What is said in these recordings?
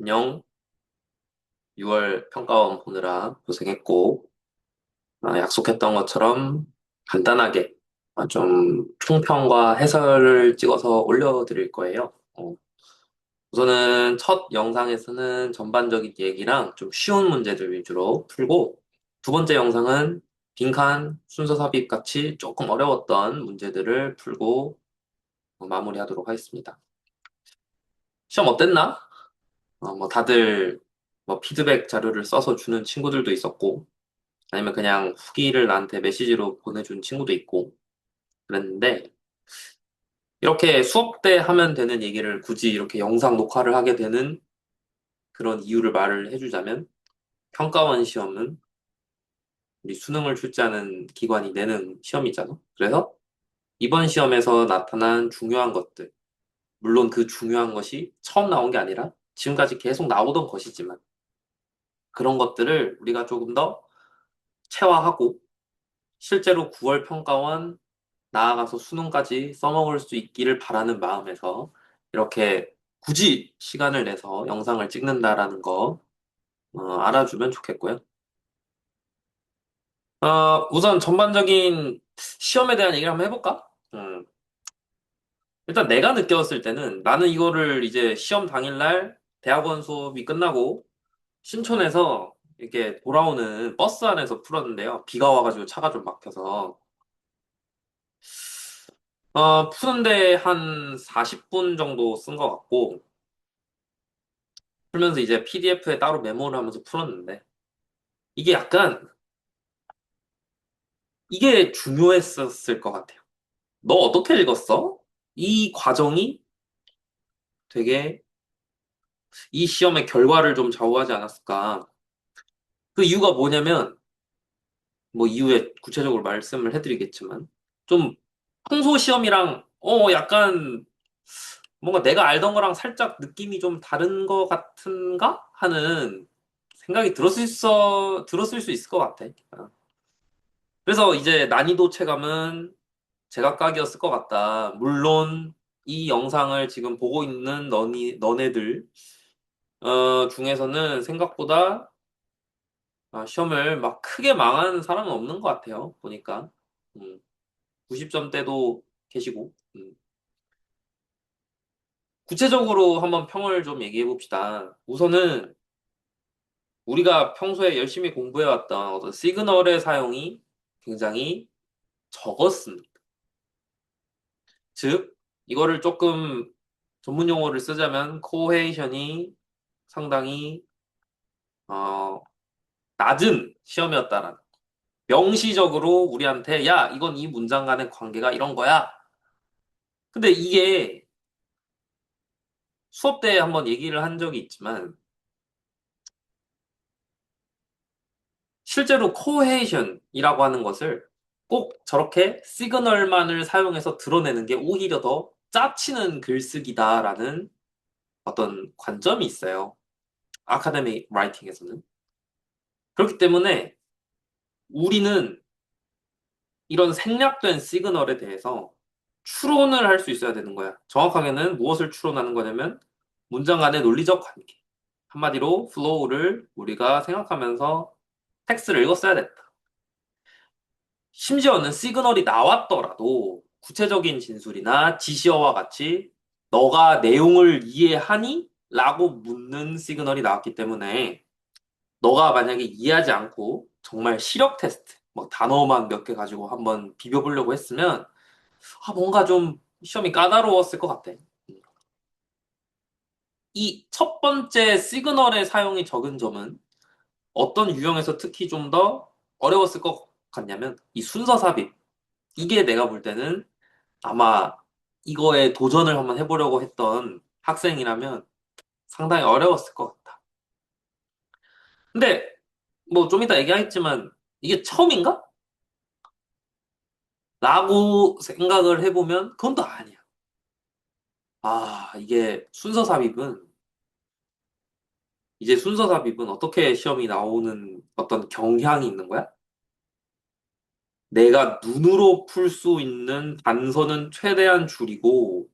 안녕. 6월 평가원 보느라 고생했고, 약속했던 것처럼 간단하게 좀 총평과 해설을 찍어서 올려드릴 거예요. 우선은 첫 영상에서는 전반적인 얘기랑 좀 쉬운 문제들 위주로 풀고, 두 번째 영상은 빈칸, 순서 삽입 같이 조금 어려웠던 문제들을 풀고 마무리하도록 하겠습니다. 시험 어땠나? 뭐 다들 뭐 피드백 자료를 써서 주는 친구들도 있었고, 아니면 그냥 후기를 나한테 메시지로 보내준 친구도 있고 그랬는데 이렇게 수업 때 하면 되는 얘기를 굳이 이렇게 영상 녹화를 하게 되는 그런 이유를 말을 해주자면 평가원 시험은 우리 수능을 출제하는 기관이 내는 시험이잖아. 그래서 이번 시험에서 나타난 중요한 것들, 물론 그 중요한 것이 처음 나온 게 아니라 지금까지 계속 나오던 것이지만 그런 것들을 우리가 조금 더 체화하고 실제로 9월 평가원 나아가서 수능까지 써먹을 수 있기를 바라는 마음에서 이렇게 굳이 시간을 내서 영상을 찍는다라는 거 알아주면 좋겠고요. 우선 전반적인 시험에 대한 얘기를 한번 해볼까? 일단 내가 느꼈을 때는 나는 이거를 이제 시험 당일날 대학원 수업이 끝나고 신촌에서 이렇게 돌아오는 버스 안에서 풀었는데요. 비가 와가지고 차가 좀 막혀서 푸는데 한 40분 정도 쓴 것 같고 풀면서 이제 PDF에 따로 메모를 하면서 풀었는데 이게 약간 이게 중요했었을 것 같아요. 너 어떻게 읽었어? 이 과정이 되게 이 시험의 결과를 좀 좌우하지 않았을까? 그 이유가 뭐냐면 뭐 이후에 구체적으로 말씀을 해드리겠지만 좀 평소 시험이랑 약간 뭔가 내가 알던 거랑 살짝 느낌이 좀 다른 것 같은가 하는 생각이 들었을 수 있을 것 같아. 그래서 이제 난이도 체감은 제각각이었을 것 같다. 물론 이 영상을 지금 보고 있는 너네들 중에서는 생각보다 시험을 막 크게 망한 사람은 없는 것 같아요. 보니까 90점대도 계시고 구체적으로 한번 평을 좀 얘기해 봅시다. 우선은 우리가 평소에 열심히 공부해왔던 어떤 시그널의 사용이 굉장히 적었습니다. 즉, 이거를 조금 전문 용어를 쓰자면 코헤이션이 상당히 어, 낮은 시험이었다라는 명시적으로 우리한테 야, 이건 이 문장 간의 관계가 이런 거야. 근데 이게 수업 때 한번 얘기를 한 적이 있지만 실제로 코헤이션이라고 하는 것을 꼭 저렇게 시그널만을 사용해서 드러내는 게 오히려 더 짜치는 글쓰기다라는 어떤 관점이 있어요. 아카데믹 라이팅에서는. 그렇기 때문에 우리는 이런 생략된 시그널에 대해서 추론을 할 수 있어야 되는 거야. 정확하게는 무엇을 추론하는 거냐면 문장 간의 논리적 관계. 한마디로 플로우를 우리가 생각하면서 텍스트를 읽었어야 됐다. 심지어는 시그널이 나왔더라도 구체적인 진술이나 지시어와 같이 너가 내용을 이해하니? 라고 묻는 시그널이 나왔기 때문에 너가 만약에 이해하지 않고 정말 시력 테스트, 뭐 단어만 몇 개 가지고 한번 비벼보려고 했으면 뭔가 좀 시험이 까다로웠을 것 같아. 이 첫 번째 시그널의 사용이 적은 점은 어떤 유형에서 특히 좀 더 어려웠을 것 같냐면 이 순서 삽입. 이게 내가 볼 때는 아마 이거에 도전을 한번 해보려고 했던 학생이라면 상당히 어려웠을 것 같다. 근데 뭐 좀 이따 얘기하겠지만 이게 처음인가? 라고 생각을 해보면 그건 또 아니야. 이게 순서 삽입은 이제 순서 삽입은 어떻게 시험이 나오는 어떤 경향이 있는 거야? 내가 눈으로 풀 수 있는 단서는 최대한 줄이고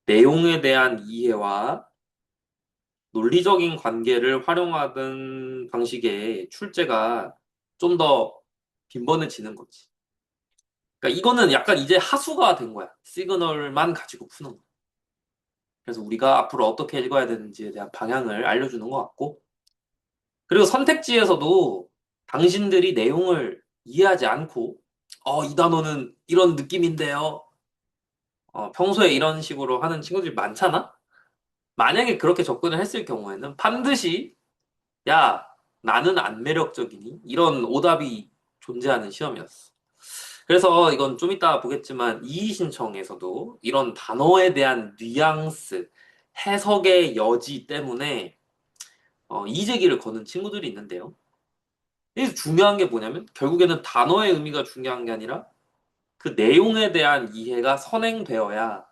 내용에 대한 이해와 논리적인 관계를 활용하던 방식의 출제가 좀 더 빈번해지는 거지. 그러니까 이거는 약간 이제 하수가 된 거야. 시그널만 가지고 푸는 거. 그래서 우리가 앞으로 어떻게 읽어야 되는지에 대한 방향을 알려주는 것 같고, 그리고 선택지에서도 당신들이 내용을 이해하지 않고, 이 단어는 이런 느낌인데요. 평소에 이런 식으로 하는 친구들이 많잖아? 만약에 그렇게 접근을 했을 경우에는 반드시, 야, 나는 안 매력적이니? 이런 오답이 존재하는 시험이었어. 그래서 이건 좀 이따 보겠지만, 이의신청에서도 이런 단어에 대한 뉘앙스, 해석의 여지 때문에 이의제기를 거는 친구들이 있는데요. 여기서 중요한 게 뭐냐면 결국에는 단어의 의미가 중요한 게 아니라 그 내용에 대한 이해가 선행되어야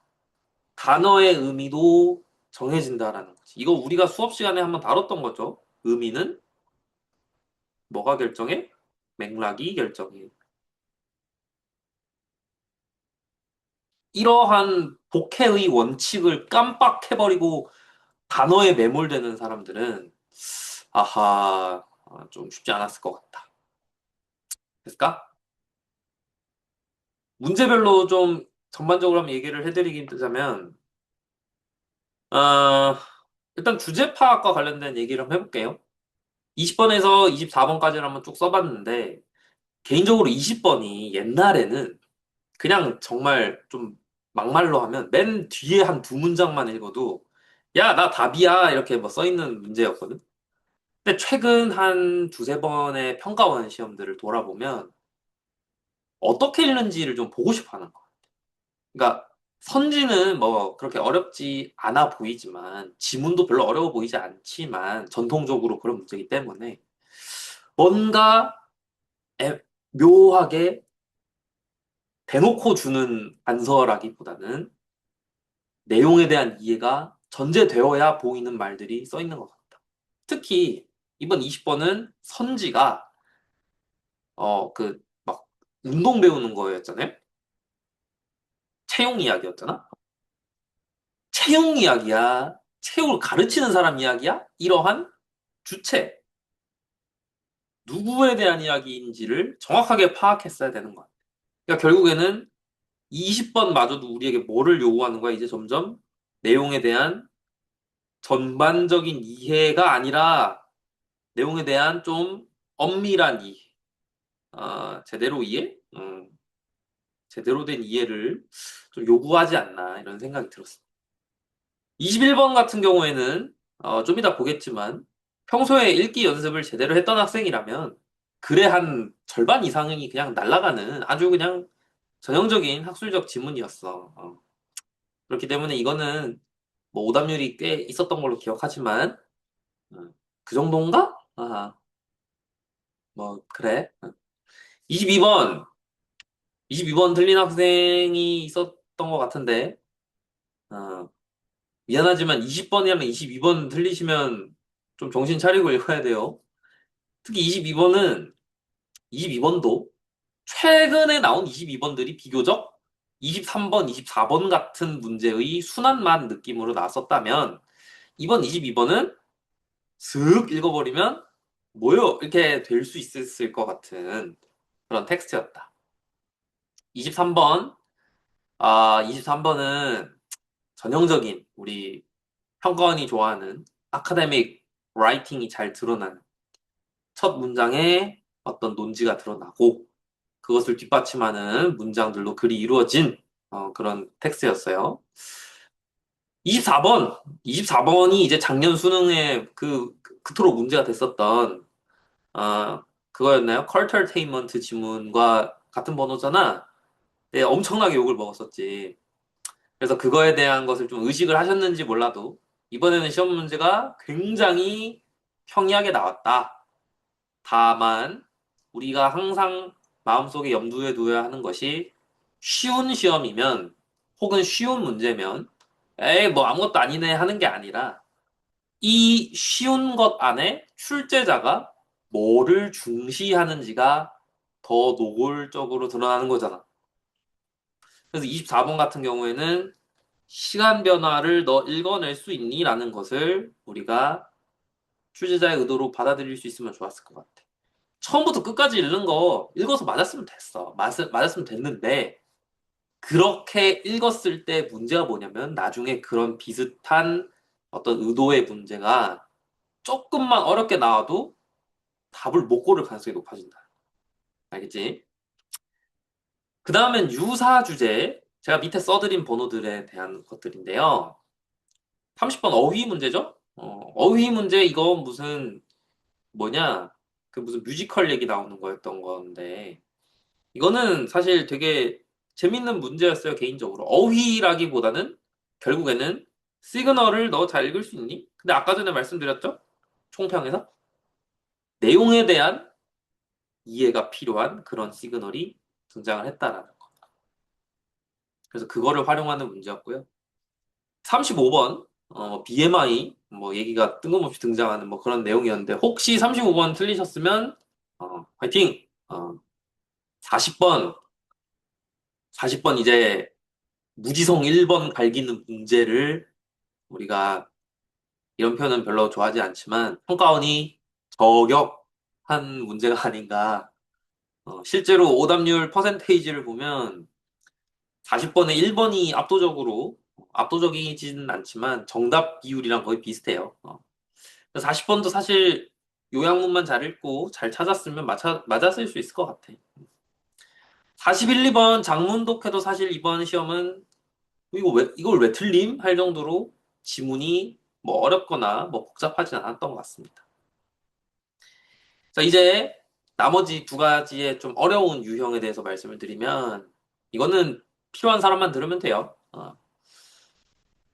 단어의 의미도 정해진다라는 거지. 이거 우리가 수업 시간에 한번 다뤘던 거죠. 의미는 뭐가 결정해? 맥락이 결정해. 이러한 복해의 원칙을 깜빡해버리고 단어에 매몰되는 사람들은 아하, 좀 쉽지 않았을 것 같다. 됐을까? 문제별로 좀 전반적으로 한번 얘기를 해드리자면, 어, 일단 주제 파악과 관련된 얘기를 한번 해볼게요. 20번에서 24번까지를 한번 쭉 써봤는데, 개인적으로 20번이 옛날에는 그냥 정말 좀 막말로 하면 맨 뒤에 한 두 문장만 읽어도, 야, 나 답이야. 이렇게 뭐 써있는 문제였거든. 근데 최근 한 두세 번의 평가원 시험들을 돌아보면, 어떻게 읽는지를 좀 보고 싶어 하는 거야. 그러니까 선지는 뭐 그렇게 어렵지 않아 보이지만 지문도 별로 어려워 보이지 않지만 전통적으로 그런 문제이기 때문에 뭔가 애- 묘하게 대놓고 주는 안서라기보다는 내용에 대한 이해가 전제되어야 보이는 말들이 써 있는 것 같다. 특히 이번 20번은 선지가 그 막 운동 배우는 거였잖아요. 채용 이야기였잖아. 채용 이야기야. 채용을 가르치는 사람 이야기야? 이러한 주체, 누구에 대한 이야기인지를 정확하게 파악했어야 되는 거야. 그러니까 결국에는 20번마저도 우리에게 뭐를 요구하는 거야? 이제 점점 내용에 대한 전반적인 이해가 아니라 내용에 대한 좀 엄밀한 이해, 제대로 이해? 제대로 된 이해를 좀 요구하지 않나 이런 생각이 들었어. 21번 같은 경우에는 좀 이따 보겠지만 평소에 읽기 연습을 제대로 했던 학생이라면 글의 한 절반 이상이 그냥 날아가는 아주 그냥 전형적인 학술적 지문이었어. 그렇기 때문에 이거는 뭐 오답률이 꽤 있었던 걸로 기억하지만 어, 그 정도인가? 뭐 그래. 22번 22번 틀린 학생이 있었던 것 같은데 어, 미안하지만 20번이랑 22번 틀리시면 좀 정신 차리고 읽어야 돼요. 특히 22번은 22번도 최근에 나온 22번들이 비교적 23번, 24번 같은 문제의 순한만 느낌으로 나왔었다면 이번 22번은 슥 읽어버리면 뭐요? 이렇게 될 수 있었을 것 같은 그런 텍스트였다. 23번, 23번은 전형적인 우리 평가원이 좋아하는 아카데믹 라이팅이 잘 드러나는 첫 문장에 어떤 논지가 드러나고 그것을 뒷받침하는 문장들로 글이 이루어진 그런 텍스트였어요. 24번, 24번이 이제 작년 수능에 그토록 문제가 됐었던 그거였나요? 컬털테인먼트 지문과 같은 번호잖아. 네, 엄청나게 욕을 먹었었지. 그래서 그거에 대한 것을 좀 의식을 하셨는지 몰라도 이번에는 시험 문제가 굉장히 평이하게 나왔다. 다만 우리가 항상 마음속에 염두에 두어야 하는 것이 쉬운 시험이면 혹은 쉬운 문제면 에이 뭐 아무것도 아니네 하는 게 아니라 이 쉬운 것 안에 출제자가 뭐를 중시하는지가 더 노골적으로 드러나는 거잖아. 그래서 24번 같은 경우에는 시간 변화를 너 읽어낼 수 있니? 라는 것을 우리가 출제자의 의도로 받아들일 수 있으면 좋았을 것 같아. 처음부터 끝까지 읽는 거 읽어서 맞았으면 됐어. 맞았으면 됐는데, 그렇게 읽었을 때 문제가 뭐냐면, 나중에 그런 비슷한 어떤 의도의 문제가 조금만 어렵게 나와도 답을 못 고를 가능성이 높아진다. 알겠지? 그 다음엔 유사 주제. 제가 밑에 써드린 번호들에 대한 것들인데요. 30번 어휘 문제죠? 어휘 문제 이거 무슨 뭐냐? 그 무슨 뮤지컬 얘기 나오는 거였던 건데 이거는 사실 되게 재밌는 문제였어요, 개인적으로. 어휘라기보다는 결국에는 시그널을 너 잘 읽을 수 있니? 근데 아까 전에 말씀드렸죠? 총평에서 내용에 대한 이해가 필요한 그런 시그널이 등장을 했다라는 거. 그래서 그거를 활용하는 문제였고요. 35번 BMI 뭐 얘기가 뜬금없이 등장하는 뭐 그런 내용이었는데 혹시 35번 틀리셨으면 화이팅! 40번 40번 이제 무지성 1번 갈기는 문제를 우리가 이런 표현은 별로 좋아하지 않지만 평가원이 저격한 문제가 아닌가. 실제로 오답률 퍼센테이지를 보면 40번에 1번이 압도적이지는 않지만 정답 비율이랑 거의 비슷해요. 40번도 사실 요양문만 잘 읽고 잘 찾았으면 맞았을 수 있을 것 같아. 41, 2번 장문독해도 사실 이번 시험은 이걸 왜 틀림? 할 정도로 지문이 뭐 어렵거나 뭐 복잡하진 않았던 것 같습니다. 자, 이제 나머지 두 가지의 좀 어려운 유형에 대해서 말씀을 드리면 이거는 필요한 사람만 들으면 돼요.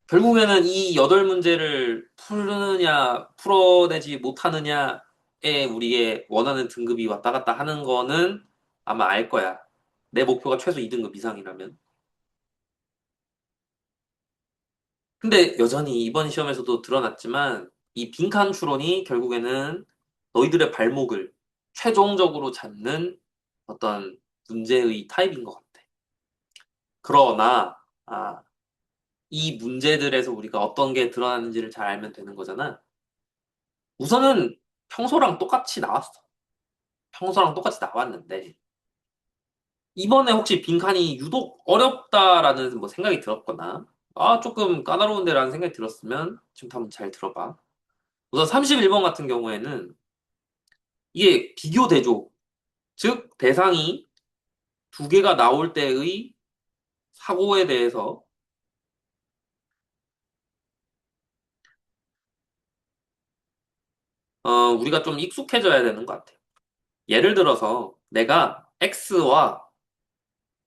결국에는 이 8문제를 풀느냐, 풀어내지 못하느냐에 우리의 원하는 등급이 왔다 갔다 하는 거는 아마 알 거야. 내 목표가 최소 2등급 이상이라면. 근데 여전히 이번 시험에서도 드러났지만 이 빈칸 추론이 결국에는 너희들의 발목을 최종적으로 잡는 어떤 문제의 타입인 것 같아. 그러나, 이 문제들에서 우리가 어떤 게 드러나는지를 잘 알면 되는 거잖아. 우선은 평소랑 똑같이 나왔어. 평소랑 똑같이 나왔는데, 이번에 혹시 빈칸이 유독 어렵다라는 뭐 생각이 들었거나, 조금 까다로운데라는 생각이 들었으면 지금 한번 잘 들어봐. 우선 31번 같은 경우에는 이게 비교 대조, 즉 대상이 두 개가 나올 때의 사고에 대해서 우리가 좀 익숙해져야 되는 것 같아요. 예를 들어서 내가 X와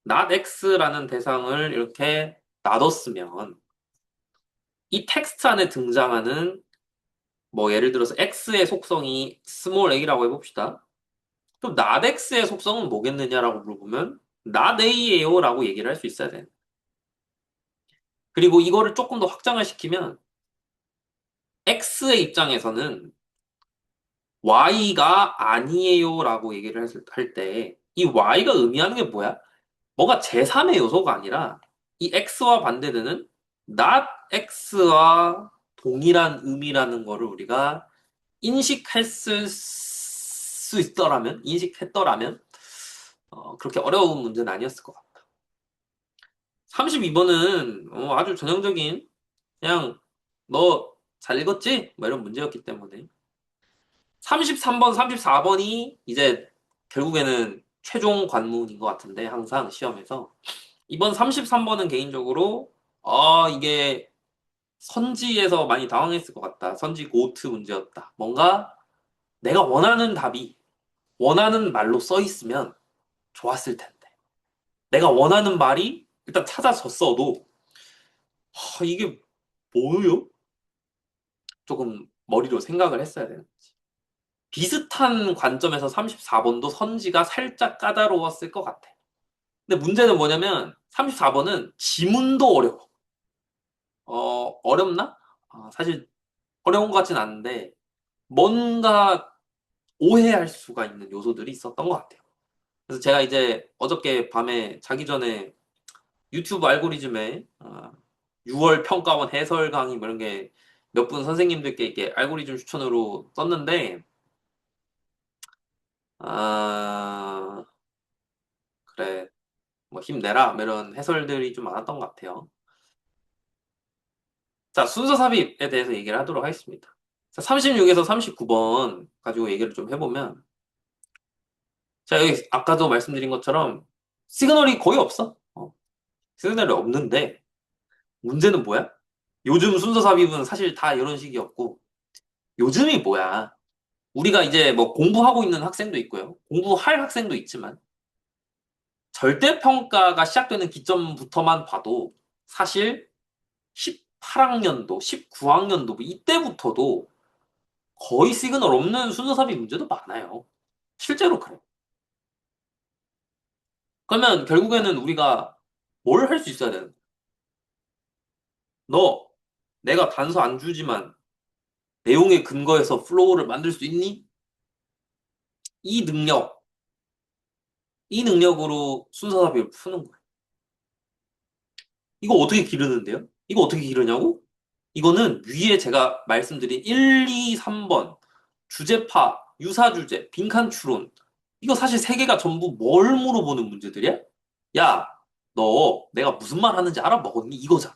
not X라는 대상을 이렇게 놔뒀으면 이 텍스트 안에 등장하는 뭐 예를 들어서 X의 속성이 스몰 a라고 해봅시다. 그럼 not X의 속성은 뭐겠느냐라고 물어보면 not A예요 라고 얘기를 할 수 있어야 돼. 그리고 이거를 조금 더 확장을 시키면 X의 입장에서는 Y가 아니에요라고 얘기를 할 때 이 Y가 의미하는 게 뭐야? 뭐가 제3의 요소가 아니라 이 X와 반대되는 not X와 동일한 의미라는 거를 우리가 인식했을 수 있더라면, 인식했더라면 그렇게 어려운 문제는 아니었을 것 같다. 32번은 아주 전형적인 그냥 너 잘 읽었지? 뭐 이런 문제였기 때문에 33번, 34번이 이제 결국에는 최종 관문인 것 같은데 항상 시험에서 이번 33번은 개인적으로 이게 선지에서 많이 당황했을 것 같다. 선지 고트 문제였다. 뭔가 내가 원하는 답이 원하는 말로 써 있으면 좋았을 텐데. 내가 원하는 말이 일단 찾아졌어도 이게 뭐요? 조금 머리로 생각을 했어야 되는 거지. 비슷한 관점에서 34번도 선지가 살짝 까다로웠을 것 같아. 근데 문제는 뭐냐면 34번은 지문도 어려워. 어렵나? 사실 어려운 것 같진 않은데 뭔가 오해할 수가 있는 요소들이 있었던 것 같아요. 그래서 제가 이제 어저께 밤에 자기 전에 유튜브 알고리즘에 6월 평가원 해설 강의 뭐 이런 게 몇 분 선생님들께 이게 알고리즘 추천으로 썼는데, 아, 그래, 뭐 힘내라, 뭐 이런 해설들이 좀 많았던 것 같아요. 자, 순서 삽입에 대해서 얘기를 하도록 하겠습니다. 자, 36에서 39번 가지고 얘기를 좀 해보면, 자, 여기 아까도 말씀드린 것처럼 시그널이 거의 없어. 시그널이 없는데, 문제는 뭐야? 요즘 순서 삽입은 사실 다 이런 식이었고, 요즘이 뭐야? 우리가 이제 뭐 공부하고 있는 학생도 있고요. 공부할 학생도 있지만, 절대평가가 시작되는 기점부터만 봐도 사실 18학년도, 19학년도 이때부터도 거의 시그널 없는 순서 삽입 문제도 많아요. 실제로 그래. 그러면 결국에는 우리가 뭘 할 수 있어야 되는 거야? 너, 내가 단서 안 주지만 내용에 근거해서 플로우를 만들 수 있니? 이 능력, 이 능력으로 순서 삽입을 푸는 거야. 이거 어떻게 기르는데요? 이거 어떻게 기르냐고? 이거는 위에 제가 말씀드린 1, 2, 3번 주제파, 유사주제, 빈칸 추론 이거 사실 세 개가 전부 뭘 물어보는 문제들이야? 야, 너 내가 무슨 말 하는지 알아먹었니? 이거잖아.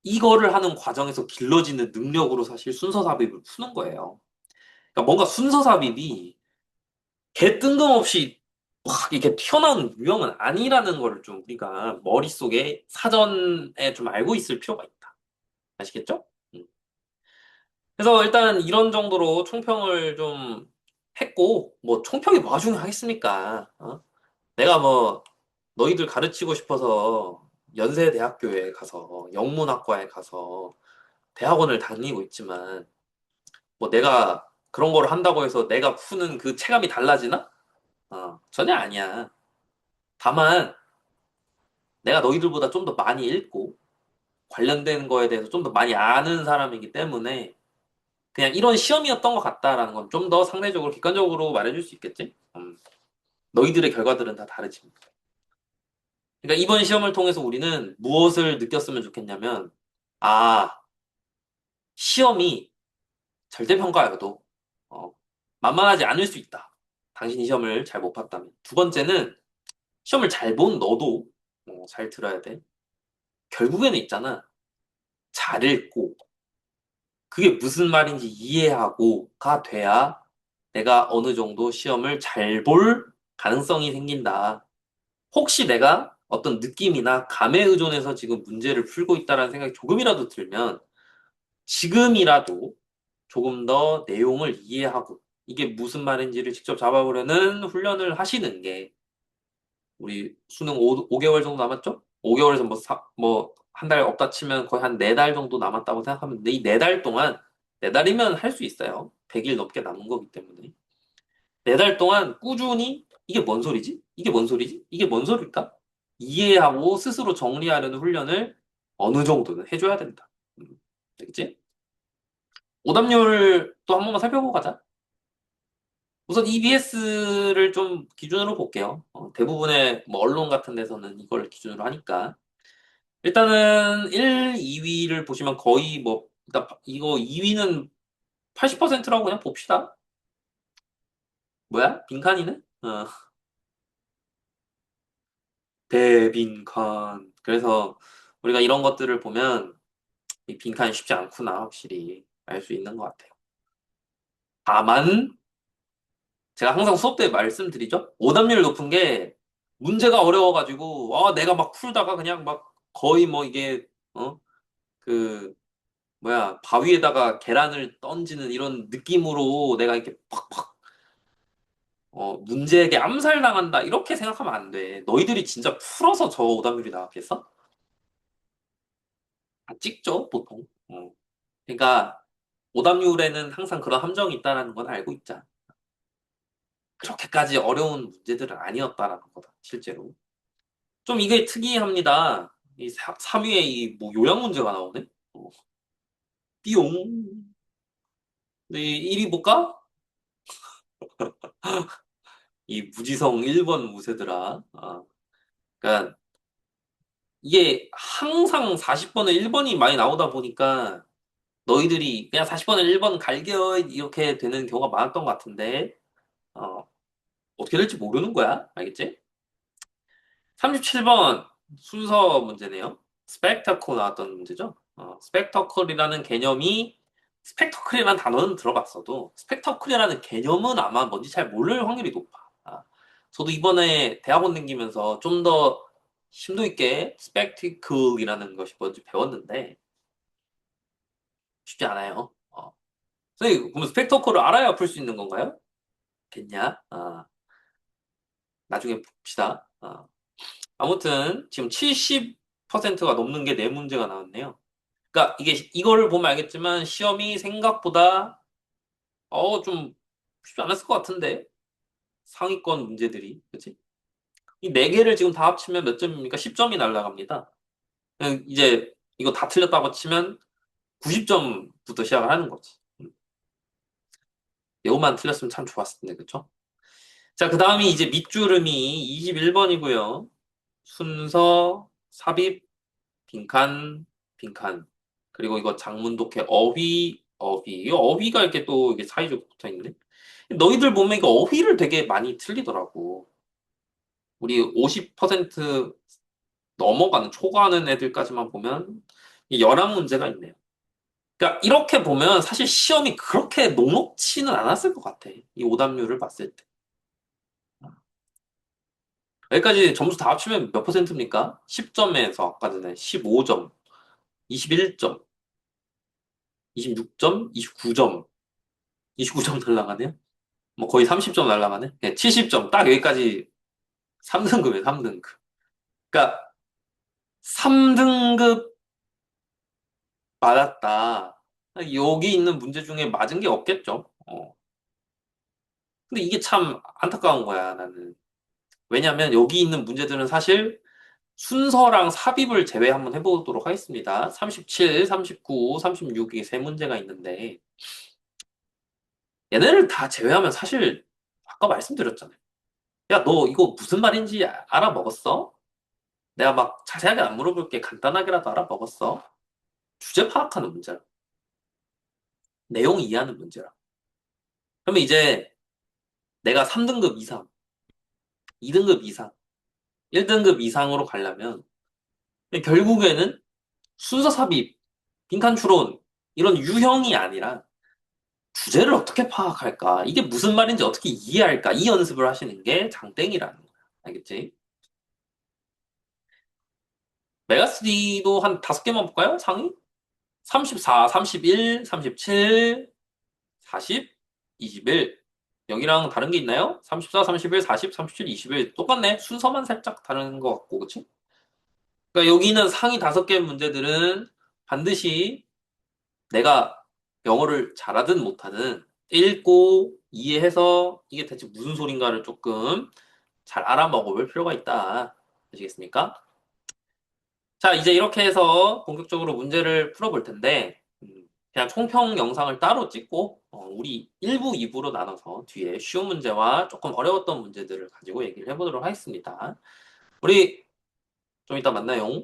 이거를 하는 과정에서 길러지는 능력으로 사실 순서 삽입을 푸는 거예요. 그러니까 뭔가 순서 삽입이 개 뜬금없이 확 이렇게 튀어나오는 유형은 아니라는 걸 좀 우리가 머릿속에 사전에 좀 알고 있을 필요가 있다. 아시겠죠? 음. 그래서 일단 이런 정도로 총평을 좀 했고, 뭐 총평이 뭐가 중요하겠습니까? 내가 뭐 너희들 가르치고 싶어서 연세대학교에 가서 영문학과에 가서 대학원을 다니고 있지만 뭐 내가 그런 거를 한다고 해서 내가 푸는 그 체감이 달라지나? 전혀 아니야. 다만 내가 너희들보다 좀 더 많이 읽고 관련된 거에 대해서 좀 더 많이 아는 사람이기 때문에 그냥 이런 시험이었던 것 같다라는 건 좀 더 상대적으로 객관적으로 말해줄 수 있겠지? 너희들의 결과들은 다 다르지. 그러니까 이번 시험을 통해서 우리는 무엇을 느꼈으면 좋겠냐면, 아, 시험이 절대평가여도 어, 만만하지 않을 수 있다. 당신이 시험을 잘 못 봤다면. 두 번째는 시험을 잘 본 너도 잘 들어야 돼. 결국에는 있잖아. 잘 읽고 그게 무슨 말인지 이해하고가 돼야 내가 어느 정도 시험을 잘 볼 가능성이 생긴다. 혹시 내가 어떤 느낌이나 감에 의존해서 지금 문제를 풀고 있다는 생각이 조금이라도 들면 지금이라도 조금 더 내용을 이해하고 이게 무슨 말인지를 직접 잡아보려는 훈련을 하시는 게 우리 수능 5개월 정도 남았죠? 5개월에서 뭐 한 달 없다 치면 거의 한 4달 정도 남았다고 생각하면 이 4달 동안 4달이면 할 수 있어요. 100일 넘게 남은 거기 때문에 4달 동안 꾸준히 이게 뭔 소리지? 이게 뭔 소리지? 이게 뭔 소릴까? 이해하고 스스로 정리하려는 훈련을 어느 정도는 해줘야 된다. 되겠지? 오답률 또 한 번만 살펴보고 가자. 우선 EBS를 좀 기준으로 볼게요. 대부분의 뭐 언론 같은 데서는 이걸 기준으로 하니까. 일단은 1, 2위를 보시면 거의 뭐, 일단 이거 2위는 80%라고 그냥 봅시다. 뭐야? 빈칸이네? 대빈칸. 그래서 우리가 이런 것들을 보면 이 빈칸이 쉽지 않구나, 확실히 알 수 있는 것 같아요. 다만, 제가 항상 수업 때 말씀드리죠? 오답률 높은 게 문제가 어려워가지고, 내가 막 풀다가 그냥 막 거의 뭐 이게, 그, 뭐야, 바위에다가 계란을 던지는 이런 느낌으로 내가 이렇게 팍팍, 문제에게 암살당한다. 이렇게 생각하면 안 돼. 너희들이 진짜 풀어서 저 오답률이 나왔겠어? 다 찍죠, 보통. 그러니까, 오답률에는 항상 그런 함정이 있다는 건 알고 있자. 그렇게까지 어려운 문제들은 아니었다라는 거다, 실제로. 좀 이게 특이합니다. 이 3위에 이 뭐 요약 문제가 나오네? 띠용. 근데 1위 볼까? 이 무지성 1번 무쇠들아. 그러니까 이게 항상 40번에 1번이 많이 나오다 보니까 너희들이 그냥 40번에 1번 갈겨 이렇게 되는 경우가 많았던 것 같은데, 어, 어떻게 될지 모르는 거야. 알겠지? 37번 순서 문제네요. 스펙타클 나왔던 문제죠. 스펙터클이라는 개념이 스펙터클이라는 단어는 들어봤어도 스펙터클이라는 개념은 아마 뭔지 잘 모를 확률이 높아. 저도 이번에 대학원 다니면서 좀 더 심도 있게 스펙티클이라는 것이 뭔지 배웠는데 쉽지 않아요. 선생님, 그럼 스펙터클을 알아야 풀 수 있는 건가요? 됐냐? 나중에 봅시다. 아무튼 지금 70%가 넘는 게 네 문제가 나왔네요. 그러니까 이게 이거를 보면 알겠지만 시험이 생각보다 좀 쉽지 않았을 것 같은데 상위권 문제들이 그치? 이 네 개를 지금 다 합치면 몇 점입니까? 10점이 날라갑니다. 이제 이거 다 틀렸다고 치면 90점부터 시작을 하는 거지. 요것만 틀렸으면 참 좋았을 텐데 그쵸? 자, 그 다음이 이제 밑주름이 21번이고요. 순서, 삽입, 빈칸, 빈칸. 그리고 이거 장문독해 어휘, 어휘. 이 어휘가 이렇게 또 이게 사이좋게 붙어 있네. 너희들 보면 이거 어휘를 되게 많이 틀리더라고. 우리 50% 넘어가는, 초과하는 애들까지만 보면 11문제가 있네요. 그러니까 이렇게 보면 사실 시험이 그렇게 녹록치는 않았을 것 같아. 이 오답률을 봤을 때. 여기까지 점수 다 합치면 몇 퍼센트입니까? 10점에서 아까 전에 15점, 21점, 26점, 29점, 29점 날라가네요. 뭐 거의 30점 날라가네. 네, 70점. 딱 여기까지 3등급이에요, 3등급. 그러니까 3등급 맞았다. 여기 있는 문제 중에 맞은 게 없겠죠. 근데 이게 참 안타까운 거야, 나는. 왜냐면 여기 있는 문제들은 사실 순서랑 삽입을 제외 한번 해보도록 하겠습니다. 37, 39, 36이 세 문제가 있는데 얘네를 다 제외하면 사실 아까 말씀드렸잖아요. 야, 너 이거 무슨 말인지 알아먹었어? 내가 막 자세하게 안 물어볼게. 간단하게라도 알아먹었어. 주제 파악하는 문제라. 내용 이해하는 문제라. 그러면 이제 내가 3등급 이상, 2등급 이상, 1등급 이상으로 가려면 결국에는 순서 삽입, 빈칸 추론 이런 유형이 아니라 주제를 어떻게 파악할까? 이게 무슨 말인지 어떻게 이해할까? 이 연습을 하시는 게 장땡이라는 거야. 알겠지? 메가스디도 한 다섯 개만 볼까요? 상위? 34, 31, 37, 40, 21. 여기랑 다른 게 있나요? 34, 31, 40, 37, 21. 똑같네. 순서만 살짝 다른 것 같고, 그치? 그러니까 여기는 상위 다섯 개 문제들은 반드시 내가 영어를 잘하든 못하든 읽고 이해해서 이게 대체 무슨 소린가를 조금 잘 알아먹을 필요가 있다. 아시겠습니까? 자, 이제 이렇게 해서 본격적으로 문제를 풀어볼 텐데, 그냥 총평 영상을 따로 찍고, 우리 1부, 2부로 나눠서 뒤에 쉬운 문제와 조금 어려웠던 문제들을 가지고 얘기를 해보도록 하겠습니다. 우리 좀 이따 만나요.